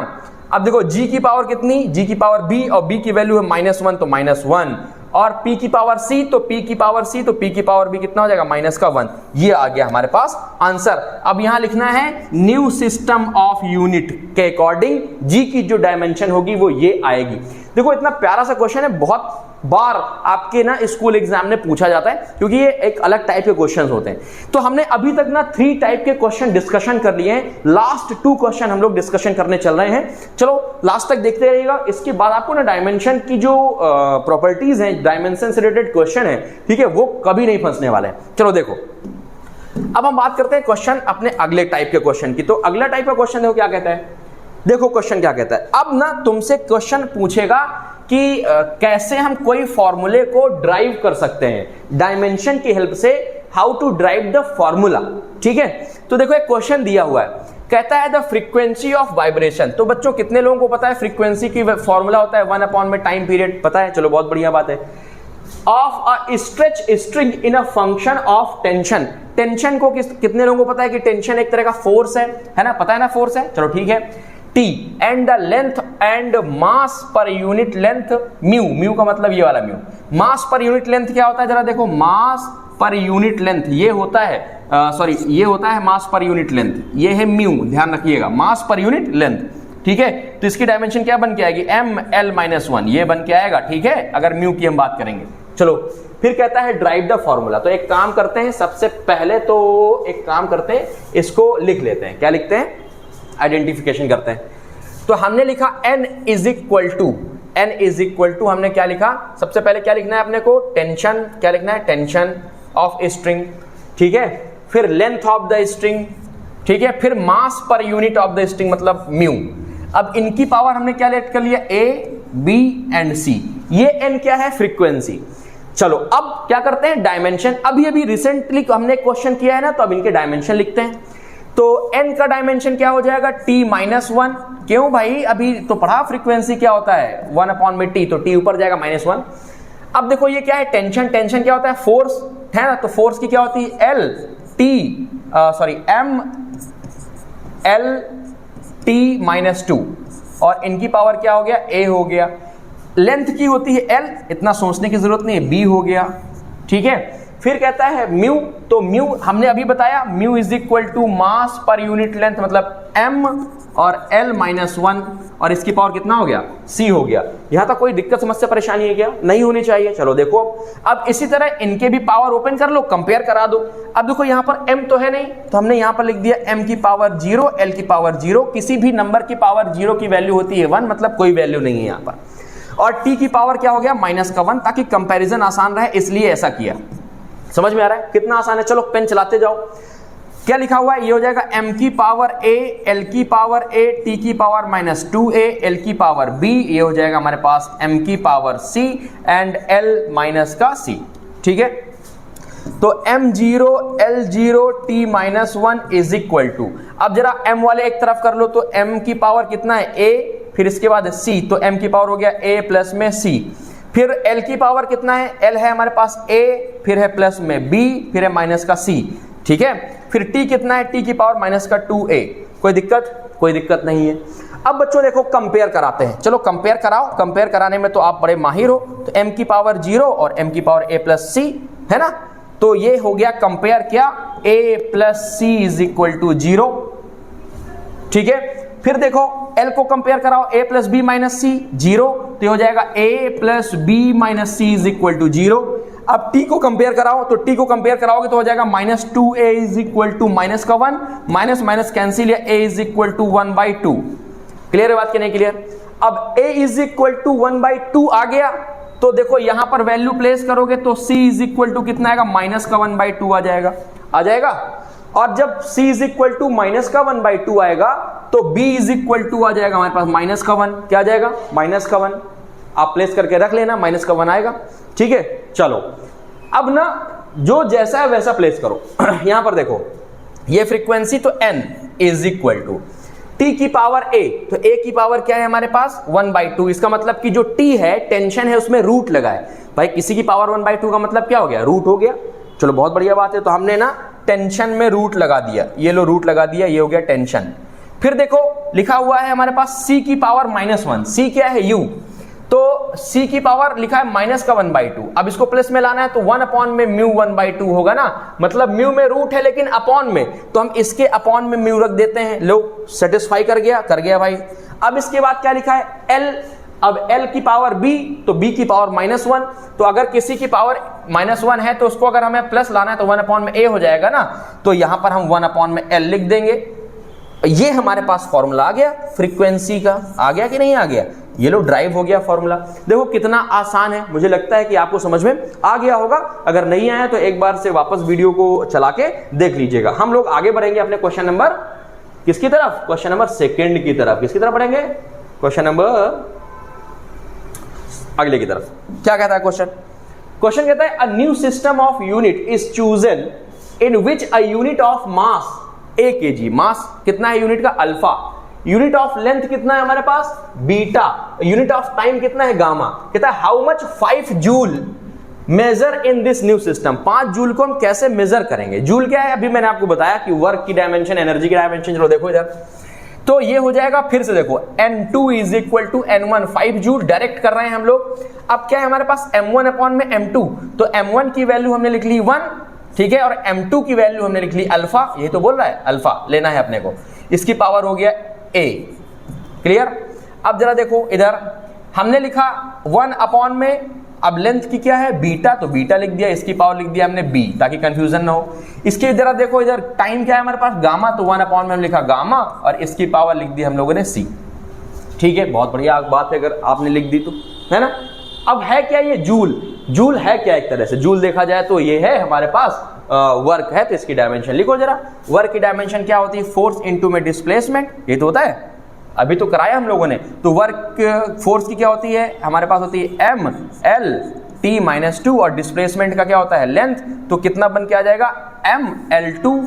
अब देखो g की पावर कितनी, g की पावर b, और b की वैल्यू है -1 तो -1, और p की पावर c तो p की पावर c तो p की पावर b कितना हो जाएगा, -1। ये आ गया हमारे पास आंसर। अब यहां लिखना है न्यू सिस्टम ऑफ यूनिट के अकॉर्डिंग g की जो डायमेंशन होगी वो ये आएगी। देखो इतना प्यारा सा क्वेश्चन है, बहुत बार आपके ना स्कूल एग्जाम में पूछा जाता है, क्योंकि ये एक अलग टाइप के क्वेश्चंस होते हैं। तो हमने अभी तक ना 3 टाइप के क्वेश्चन डिस्कशन कर लिए हैं, लास्ट 2 क्वेश्चन हम लोग डिस्कशन करने चल रहे हैं। चलो लास्ट तक देखते रहिएगा। इसके बाद आपको ना डायमेंशन की जो प्रॉपर्टीज हैं, डायमेंशन से रिलेटेड क्वेश्चन है, ठीक है, वो कभी नहीं फंसने वाले हैं। चलो देखो अब हम बात करते हैं क्वेश्चन अपने अगले टाइप के क्वेश्चन की। तो अगला टाइप का क्वेश्चन देखो क्या कहता है, देखो क्वेश्चन क्या कहता है। अब ना तुमसे क्वेश्चन पूछेगा कि कैसे हम कोई फॉर्मूले को ड्राइव कर सकते हैं डायमेंशन की हेल्प से, how to drive the formula, ठीक है। तो देखो एक क्वेश्चन दिया हुआ है, कहता है द फ्रीक्वेंसी ऑफ वाइब्रेशन। तो बच्चों कितने लोगों को पता है फ्रीक्वेंसी की फॉर्मूला होता है 1 में टाइम पीरियड, पता है, चलो बहुत बढ़िया बात है। Of a stretch string in a function of tension. Tension को कितने लोगों को पता है कि टेंशन एक तरह का फोर्स है ना, पता है ना फोर्स है, चलो ठीक है। T and the length and mass per unit length mu, mu का मतलब ये वाला म्यू। मास पर यूनिट लेंथ क्या होता है जरा देखो, मास पर यूनिट लेंथ ये होता है, सॉरी ये होता है मास पर यूनिट लेंथ, ये है म्यू, ध्यान रखिएगा, मास पर यूनिट लेंथ, ठीक है। तो इसकी डायमेंशन क्या बन के आएगी, ml-1 ये बन के आएगा, ठीक है, अगर म्यू की हम बात करेंगे। चलो फिर कहता है ड्राइव द फॉर्मूला। तो एक काम करते हैं, सबसे पहले तो एक काम करते हैं, इसको लिख लेते हैं। क्या लिखते हैं, आइडेंटिफिकेशन करते हैं। तो हमने लिखा n इज इक्वल टू हमने क्या लिखा, सबसे पहले क्या लिखना है अपने को, टेंशन, क्या लिखना है, टेंशन ऑफ स्ट्रिंग, ठीक है। फिर लेंथ ऑफ द स्ट्रिंग, ठीक है। फिर mass per unit of the string मतलब म्यू। अब इनकी पावर हमने क्या लेट कर लिया, a, b एंड c। ये n क्या है, फ्रीक्वेंसी। चलो अब क्या करते हैं, डायमेंशन। अभी रिसेंटली हमने क्वेश्चन किया है ना, तो अब इनके डायमेंशन लिखते हैं। तो n का डायमेंशन क्या हो जाएगा, t माइनस वन। क्यों भाई, अभी तो पढ़ा फ्रीक्वेंसी क्या होता है, 1/t, तो t ऊपर जाएगा -1। अब देखो ये क्या है, टेंशन। टेंशन क्या होता है, फोर्स है ना, तो फोर्स की क्या होती है, mLT-2 और इनकी पावर क्या हो गया, a हो गया। लेंथ की होती है l, इतना सोचने की जरूरत नहीं है, b हो गया। ठीक है, फिर कहता है म्यू, तो म्यू हमने अभी बताया, mu is equal to mass per unit length, मतलब m और l माइनस 1 और इसकी पावर कितना हो गया, c हो गया। यहां तक कोई दिक्कत समस्या परेशानी है क्या, नहीं होनी चाहिए। चलो देखो अब इसी तरह इनके भी पावर ओपन कर लो, कंपेयर करा दो। अब देखो यहां पर m तो है नहीं, तो हमने यहां पर लिख दिया m की पावर 0, l की पावर 0। किसी भी नंबर की पावर 0 की वैल्यू होती है 1, मतलब कोई वैल्यू नहीं है यहां पर। और t की पावर क्या हो गया, -1, ताकि कंपैरिजन आसान रहे, इसलिए ऐसा किया। समझ में आ रहा है कितना आसान है। चलो पेन चलाते जाओ। क्या लिखा हुआ है, ये हो जाएगा m की पावर a, l की पावर a, t की पावर -2a, l की पावर b, ये हो जाएगा हमारे पास m की power c and l minus का c। ठीक है, तो m0 l0 t-1 is equal to, अब जरा m वाले एक तरफ कर लो, तो m की पावर कितना है, a, फिर इसके बाद c, तो m की पावर हो गया a प्लस में c। फिर l की पावर कितना है, l है हमारे पास a, फिर है प्लस में b, फिर है माइनस का c। ठीक है, फिर t कितना है, t की पावर माइनस का 2a। कोई दिक्कत, कोई दिक्कत नहीं है। अब बच्चों देखो कंपेयर कराते हैं, चलो कंपेयर कराओ। कंपेयर कराने में तो आप बड़े माहिर हो, तो m की पावर 0 और m की पावर a प्लस c है ना, तो ये हो गया कंपेयर क्या, a plus c is equal to 0। ठीक है, फिर देखो l को कंपेयर कराओ, a plus B minus C 0, तो हो जाएगा a plus B minus C is equal to 0। अब t को कंपेयर कराओ, तो t को कंपेयर कराओगे तो हो जाएगा -2a is equal to minus का 1, माइनस माइनस कैंसिल, या a is equal to 1/2। Clear है बात कि नहीं क्लियर। अब a इज इक्वल टू 1/2 आ गया, तो देखो यहां पर वैल्यू प्लेस करोगे तो c इज इक्वल टू कितना आएगा, माइनस का 1/2 आ जाएगा। और जब c is equal to minus का 1/2 आएगा, तो b इज इक्वल टू आ जाएगा हमारे पास माइनस का 1। क्या आ जाएगा, माइनस का 1। आप प्लेस करके रख लेना, माइनस का 1 आएगा। ठीक है, चलो अब ना जो जैसा है वैसा प्लेस करो। यहां पर देखो ये फ्रीक्वेंसी, तो n is equal to t की पावर a, तो a की पावर क्या है हमारे पास 1/2। इसका मतलब कि जो t है, टेंशन है, उसमें रूट लगा है। भाई किसी की पावर 1/2 का मतलब क्या हो गया, रूट हो गया। चलो बहुत बढ़िया बात है, तो हमने ना टेंशन में रूट लगा दिया, ये लो रूट लगा दिया, ये हो गया टेंशन। फिर देखो लिखा हुआ है हमारे पास c की पावर -1, c क्या है u, तो c की पावर लिखा है माइनस का 1/2। अब इसको प्लस में लाना है, तो 1 अपॉन में म्यू 1/2 होगा ना, मतलब म्यू में रूट है लेकिन अपॉन में, तो हम इसके अपॉन में म्यू रख देते हैं। लो सेटिस्फाई कर गया भाई। अब इसके बाद क्या लिखा है, l, अब l की पावर b, तो b की पावर -1, तो अगर किसी की पावर -1 है तो उसको अगर हमें प्लस लाना है तो 1 अपॉन में a हो जाएगा ना, तो यहां पर हम 1 अपॉन में l लिख देंगे। ये हमारे पास फॉर्मूला आ गया फ्रीक्वेंसी का, आ गया कि नहीं आ गया, ये लो ड्राइव हो गया फॉर्मूला। देखो कितना आसान है, मुझे लगता है कि आपको समझ में आ गया होगा। अगर नहीं आया तो एक बार से वापस वीडियो को चला के देख लीजिएगा। हम लोग आगे बढ़ेंगे अपने क्वेश्चन नंबर किसकी तरफ, क्वेश्चन नंबर 2 की तरफ। किसकी तरफ बढ़ेंगे, क्वेश्चन नंबर अगले की तरफ। क्या कहता है क्वेश्चन कहता है, a new system of unit is chosen in which a unit of mass a kg, मास कितना है यूनिट का, अल्फा, यूनिट ऑफ लेंथ कितना है हमारे पास, बीटा, यूनिट ऑफ टाइम कितना है, गामा। कहता है how much 5 joule measure in this new system, 5 joule को हम कैसे मेजर करेंगे। जूल क्या है, अभी मैंने आपको बताया कि वर्क की डायमेंशन, एनर्जी की डायमेंशन। चलो देखो इधर, तो ये हो जाएगा, फिर से देखो n2 is equal to n1, 5 joule direct कर रहे हैं हम लोग। अब क्या है हमारे पास, m1 अपॉन में m2, तो m1 की वैल्यू हमने लिख ली 1, ठीक है, और m2 की वैल्यू हमने लिख ली अल्फा, ये तो बोल रहा है अल्फा लेना है अपने को, इसकी पावर हो गया a। क्लियर। अब जरा देखो इधर हमने लिखा 1 अपॉन में, अब लेंथ की क्या है, बीटा, तो बीटा लिख दिया, इसकी पावर लिख दिया हमने b, ताकि कंफ्यूजन ना हो। इसके जरा देखो इधर टाइम क्या है हमारे पास, गामा, तो 1 अपॉन में हम लिखा गामा, और इसकी पावर लिख दी हम लोगों ने c। ठीक है, बहुत बढ़िया बात है अगर आपने लिख दी तो, है ना। अब है क्या ये जूल, जूल है क्या, एक तरह से जूल देखा जाए तो ये है हमारे पास वर्क है, तो इसकी डायमेंशन लिखो जरा। वर्क की डायमेंशन क्या होती है, फोर्स इनटू में डिस्प्लेसमेंट, ये तो होता है, अभी तो कराया हम लोगों ने। तो वर्क फोर्स की क्या होती है हमारे पास, होती है m l t-2, और डिस्प्लेसमेंट का क्या होता है, लेंथ, तो कितना बन के आ जाएगा, m l2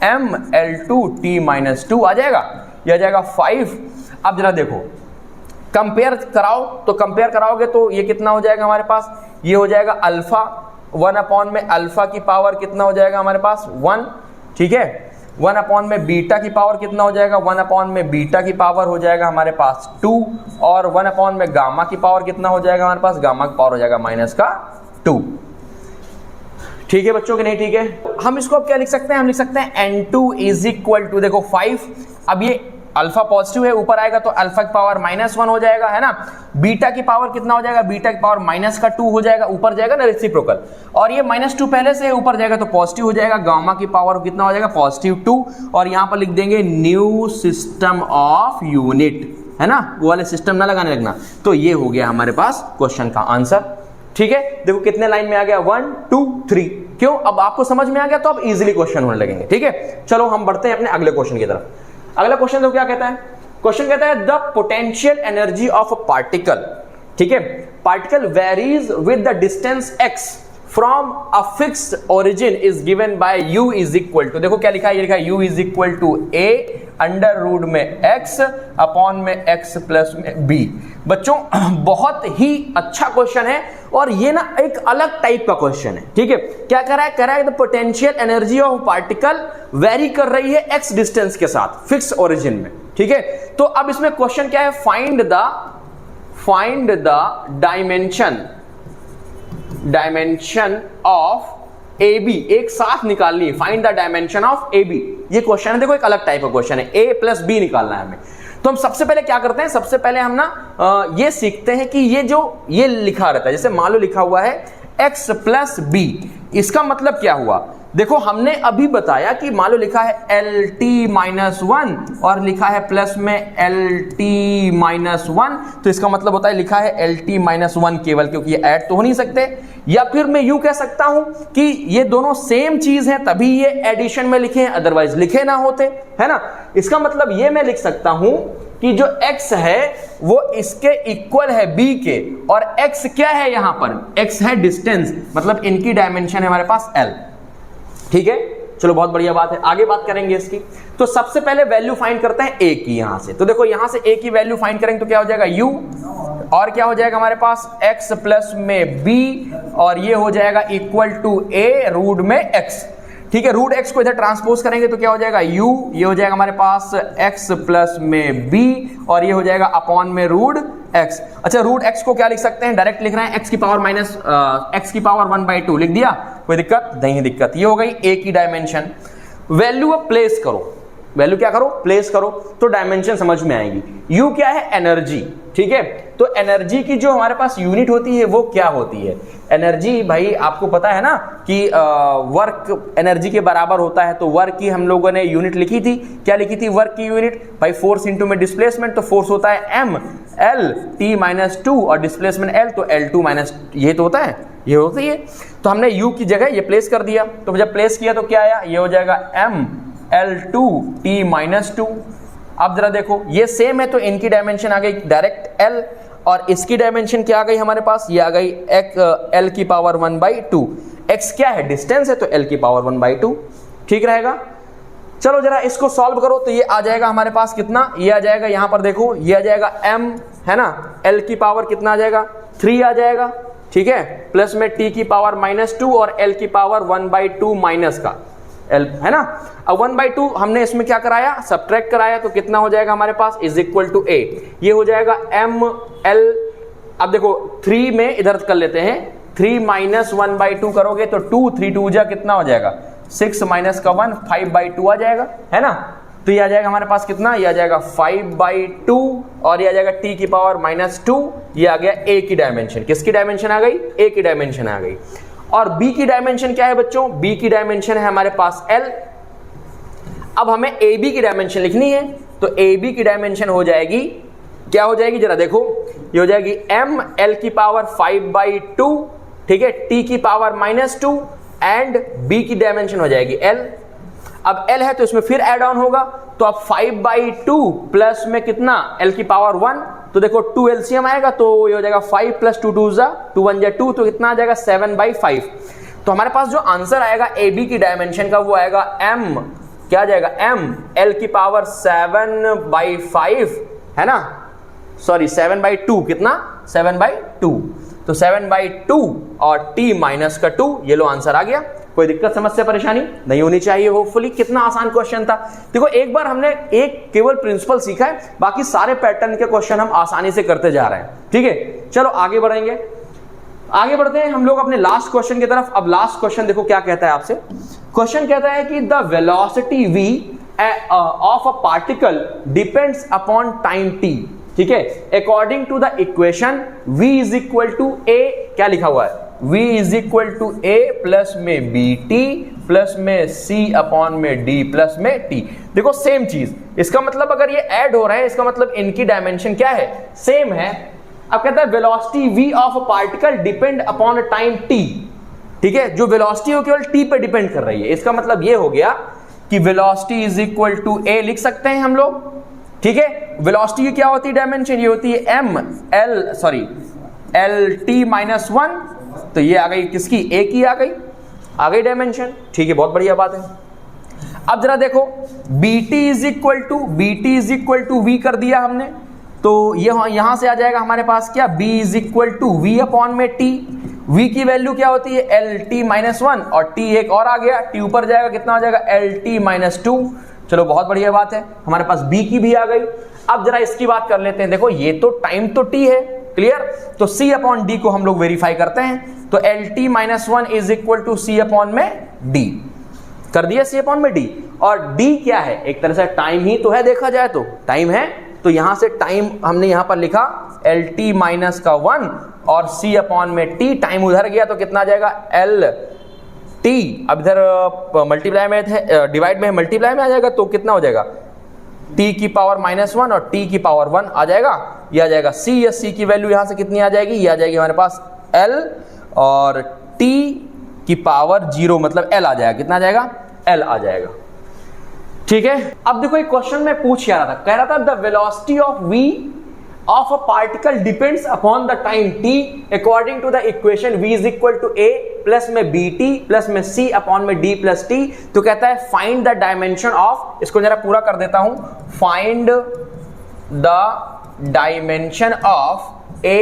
ml2t माइनस 2 आ जाएगा, यह आ जाएगा 5। अब जरा देखो कंपेयर कराओ, तो कंपेयर कराओगे तो ये कितना हो जाएगा हमारे पास, ये हो जाएगा अल्फा 1 अपॉन में अल्फा की पावर कितना हो जाएगा हमारे पास 1, ठीक है। 1 अपॉन में बीटा की पावर कितना हो जाएगा, 1 अपॉन में बीटा की पावर हो जाएगा हमारे पास 2, और 1 अपॉन में गामा की पावर कितना हो जाएगा हमारे पास, गामा की पावर हो जाएगा माइनस का 2। ठीक है बच्चों कि नहीं, ठीक है। हम इसको अब क्या लिख सकते हैं, हम लिख सकते हैं n2 इज इक्वल टू, देखो 5, अब ये अल्फा पॉजिटिव है, ऊपर आएगा तो अल्फा की पावर -1 हो जाएगा, है ना। बीटा की पावर कितना हो जाएगा, बीटा की पावर माइनस का 2 हो जाएगा, ऊपर जाएगा ना रेसिप्रोकल, और ये -2 पहले से ऊपर जाएगा तो पॉजिटिव हो जाएगा, गामा की पावर कितना हो जाएगा +2, और यहां पर लिख देंगे न्यू सिस्टम ऑफ यूनिट, है ना, वो वाले सिस्टम ना लगाने लगना। तो ये हो गया हमारे पास क्वेश्चन का आंसर, ठीक है। देखो कितने लाइन में आ गया, 1 2 3, क्यों, अब आपको समझ में आ गया तो अब इजीली क्वेश्चन होने लगेंगे, ठीक है। चलो हम बढ़ते हैं अपने अगले क्वेश्चन की तरफ। अगला क्वेश्चन तो क्या कहता है, क्वेश्चन कहता है the potential energy of a particle, ठीक है, particle varies with the distance x from a fixed origin is given by u is equal to, देखो क्या लिखा है, ये लिखा है u is equal to a under root में x अपॉन में x प्लस में b। बच्चों बहुत ही अच्छा क्वेश्चन है, और ये ना एक अलग टाइप का क्वेश्चन है, ठीक है। क्या कर रहा है the potential energy of particle very कर रही है x डिस्टेंस के साथ फिक्स ओरिजिन में, ठीक है। तो अब इसमें क्वेश्चन क्या है, find the dimension of AB, एक साथ निकालनी है, find the dimension of AB, ये क्वेश्चन है। देखो एक अलग टाइप का क्वेश्चन है, A प्लस B निकालना है हमें। तो हम सबसे पहले क्या करते हैं, सबसे पहले हम ना ये सीखते हैं कि ये जो ये लिखा रहता है, जैसे मान लो लिखा हुआ है x प्लस b, इसका मतलब क्या हुआ, देखो हमने अभी बताया कि मान लो लिखा है LT-1 और लिखा है प्लस में LT-1, तो इसका मतलब होता है लिखा है LT-1 केवल, क्योंकि ये ऐड तो हो नहीं सकते। या फिर मैं यूं कह सकता हूं कि ये दोनों सेम चीज है तभी ये एडिशन में लिखे हैं, अदरवाइज लिखे ना होते, है ना। इसका मतलब ये मैं लिख सकता हूं कि जो x है वो इसके इक्वल है b के, और x क्या है यहां पर, x है डिस्टेंस, मतलब इनकी डायमेंशन है हमारे पास l, ठीक है। चलो बहुत बढ़िया बात है, आगे बात करेंगे इसकी। तो सबसे पहले वैल्यू फाइंड करते हैं a की यहां से, तो देखो यहां से a की वैल्यू फाइंड करेंगे तो क्या हो जाएगा u, और क्या हो जाएगा हमारे पास x प्लस में b, और ये हो जाएगा इक्वल टू a रूट में x, ठीक है। रूट x को इधर ट्रांसपोज करेंगे तो क्या हो जाएगा u, ये हो जाएगा हमारे पास x प्लस में b, और ये हो जाएगा अपॉन में रूट x। अच्छा रूट x को क्या लिख सकते हैं, डायरेक्ट लिख रहे हैं x की पावर माइनस x की पावर 1/2 लिख दिया, कोई दिक्कत नहीं है, दिक्कत ये हो गई a की डायमेंशन। वैल्यू अब प्लेस करो, वैल्यू क्या करो, प्लेस करो, तो डायमेंशन समझ में आएगी। u क्या है, एनर्जी, ठीक है। तो एनर्जी की जो हमारे पास यूनिट होती है वो क्या होती है, एनर्जी भाई आपको पता है ना कि वर्क एनर्जी के बराबर होता है। तो वर्क की हम लोगों ने यूनिट लिखी थी, क्या लिखी थी वर्क की यूनिट भाई, फोर्स इंटू में डिस्प्लेसमेंट, तो फोर्स होता है m l t-2 और डिस्प्लेसमेंट l, तो l2 माइनस, ये तो होता है, ये होती है। तो हमने u की जगह ये प्लेस कर दिया, तो जब प्लेस किया तो क्या आया, ये हो जाएगा m l2 t-2। अब जरा देखो ये सेम है तो इनकी डायमेंशन आ गई डायरेक्ट l, और इसकी डायमेंशन क्या आ गई हमारे पास, ये आ गई l की पावर 1/2। x क्या है, डिस्टेंस है, तो l की पावर 1/2, ठीक रहेगा। चलो जरा इसको सॉल्व करो, तो ये आ जाएगा हमारे पास कितना, ये आ जाएगा यहां पर देखो, ये आ जाएगा m, है ना, l की पावर कितना आ जाएगा 3 आ जाएगा, ठीक है, प्लस में t की पावर -2 और l की पावर 1/2 माइनस का l, है ना। अब 1/2 हमने इसमें क्या कराया, सब्ट्रैक्ट कराया, तो कितना हो जाएगा हमारे पास, इज इक्वल टू a, ये हो जाएगा m l। अब देखो 3 में इधर कर लेते हैं, 3 माइनस 1/2 करोगे तो 2, 3 2 जा कितना हो जाएगा 6 माइनस का 1 5/2 आ जाएगा, है ना। तो ये आ जाएगा हमारे पास कितना, ये आ जाएगा 5/2, और ये आ जाएगा t की पावर -2, ये आ गया a की डायमेंशन। किसकी डायमेंशन आ गई, a की डायमेंशन आ गई। और b की डायमेंशन क्या है बच्चों, b की डायमेंशन है हमारे पास l। अब हमें ab की डायमेंशन लिखनी है, तो ab की डायमेंशन हो जाएगी, क्या हो जाएगी जरा देखो, ये हो जाएगी m l की पावर 5/2, ठीक है, t की पावर -2, एंड b की डायमेंशन हो जाएगी l। अब l है तो इसमें फिर ऐड ऑन होगा, तो अब 5/2 प्लस में कितना l की पावर 1, तो देखो 2 एलसीएम आएगा, तो ये हो जाएगा 5 प्लस 2 2 2 1 2, तो कितना आ जाएगा 7/5। तो हमारे पास जो आंसर आएगा ab की डायमेंशन का वो आएगा m क्या आ जाएगा m l की पावर 7/5 है ना, सॉरी 7/2, कितना 7/2, तो 7/2 और t माइनस का 2, ये लो आंसर आ गया। कोई दिक्कत समस्या परेशानी नहीं होनी चाहिए होपफुली। कितना आसान क्वेश्चन था। देखो एक बार हमने एक केवल प्रिंसिपल सीखा है, बाकी सारे पैटर्न के क्वेश्चन हम आसानी से करते जा रहे हैं, ठीक है। चलो आगे बढ़ेंगे, आगे बढ़ते हैं हम लोग अपने लास्ट क्वेश्चन की तरफ। अब लास्ट क्वेश्चन देखो क्या कहता है आपसे। क्वेश्चन कहता है कि the velocity v of a particle depends upon time t, ठीक है, according to the equation v is equal to a, क्या लिखा हुआ है, v is equal to a plus में bt प्लस में c अपॉन में d प्लस में t। देखो सेम चीज, इसका मतलब अगर ये ऐड हो रहा है, इसका मतलब इनकी डायमेंशन क्या है, सेम है। अब कहता है velocity v of a particle depend upon time t, ठीक है, जो वेलोसिटी हो केवल t पे डिपेंड कर रही है। इसका मतलब ये हो गया कि velocity is equal to a लिख सकते हैं हम लोग, ठीक है। वेलोसिटी की क्या होती है डायमेंशन, ये होती है l t माइनस 1, तो ये आ गई किसकी, a की आ गई डायमेंशन, ठीक है, बहुत बढ़िया बात है। अब जरा देखो bt is equal to v कर दिया हमने, तो यहां से आ जाएगा हमारे पास क्या, b is equal to v upon में t। v की वैल्यू क्या होती है, l t माइनस 1 और t एक और आ गया, t ऊपर जाएगा, कितना हो जाएगा l t माइनस 2। चलो बहुत बढ़िया बात है, हमारे पास b की भी आ गई। अब जरा इसकी बात कर लेते हैं। देखो ये तो टाइम तो t है, क्लियर, तो c अपॉन d को हम लोग वेरीफाई करते हैं, तो l t माइनस 1 is equal to c upon में d कर दिया, c अपॉन में d। और d क्या है, एक तरह से टाइम ही तो है, देखा जाए तो टाइम है, तो यहां से टाइम हमने यहां पर लिखा l t माइनस का 1 और c अपॉन में t, टाइम उधर गया तो कितना आ जाएगा l t, अब इधर मल्टीप्लाई में है, डिवाइड में मल्टीप्लाई में आ जाएगा, तो कितना हो जाएगा t की पावर माइनस 1 और t की पावर 1 आ जाएगा, ये आ जाएगा c, या c की वैल्यू यहां से कितनी आ जाएगी, ये आ जाएगी हमारे पास l और t की पावर 0, मतलब l आ जाएगा, कितना आ जाएगा, l आ जाएगा, ठीक है। अब देखो एक क्वेश्चन में पूछ क्या रहा था, कह रहा था the velocity of v of a particle depends upon the time t according to the equation v is equal to a plus में bt प्लस में c अपॉन में d प्लस t। तो कहता है फाइंड द डायमेंशन ऑफ, इसको जरा पूरा कर देता हूं, find the dimension of a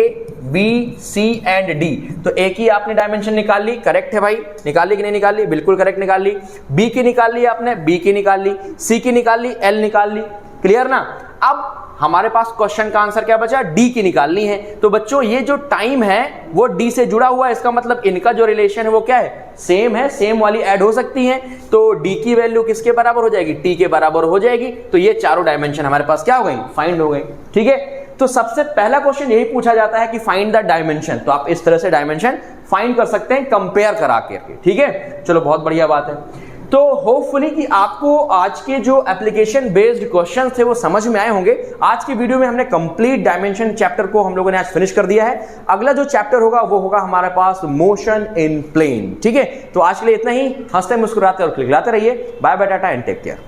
b c and d। तो a की आपने डायमेंशन निकाल ली, करेक्ट है भाई, निकाल ली कि नहीं निकाल ली, बिल्कुल करेक्ट निकाल ली। b की निकाल ली आपने, b की निकाल ली, c की निकाल ली, l निकाल ली, क्लियर ना। अब हमारे पास क्वेश्चन का आंसर क्या बचा, d की निकालनी है। तो बच्चों ये जो टाइम है वो d से जुड़ा हुआ है, इसका मतलब इनका जो रिलेशन है वो क्या है, सेम है, सेम वाली ऐड हो सकती है, तो d की वैल्यू किसके बराबर हो जाएगी, t के बराबर हो जाएगी। तो ये चारों डायमेंशन हमारे पास क्या हो गई, फाइंड हो गई, ठीक है। तो सबसे पहला क्वेश्चन यही पूछा जाता है कि फाइंड द डायमेंशन, तो आप इस तरह से डायमेंशन फाइंड कर सकते हैं कंपेयर करा के, ठीक है। चलो बहुत बढ़िया बात है। तो होपफुली कि आपको आज के जो एप्लीकेशन बेस्ड क्वेश्चंस थे वो समझ में आए होंगे। आज की वीडियो में हमने कंप्लीट डायमेंशन चैप्टर को हम लोगों ने आज फिनिश कर दिया है। अगला जो चैप्टर होगा वो होगा हमारे पास मोशन इन प्लेन, ठीक है। तो आज के लिए इतना ही, हंसते मुस्कुराते और खिलखिलाते रहिए। Bye bye, tata and take care.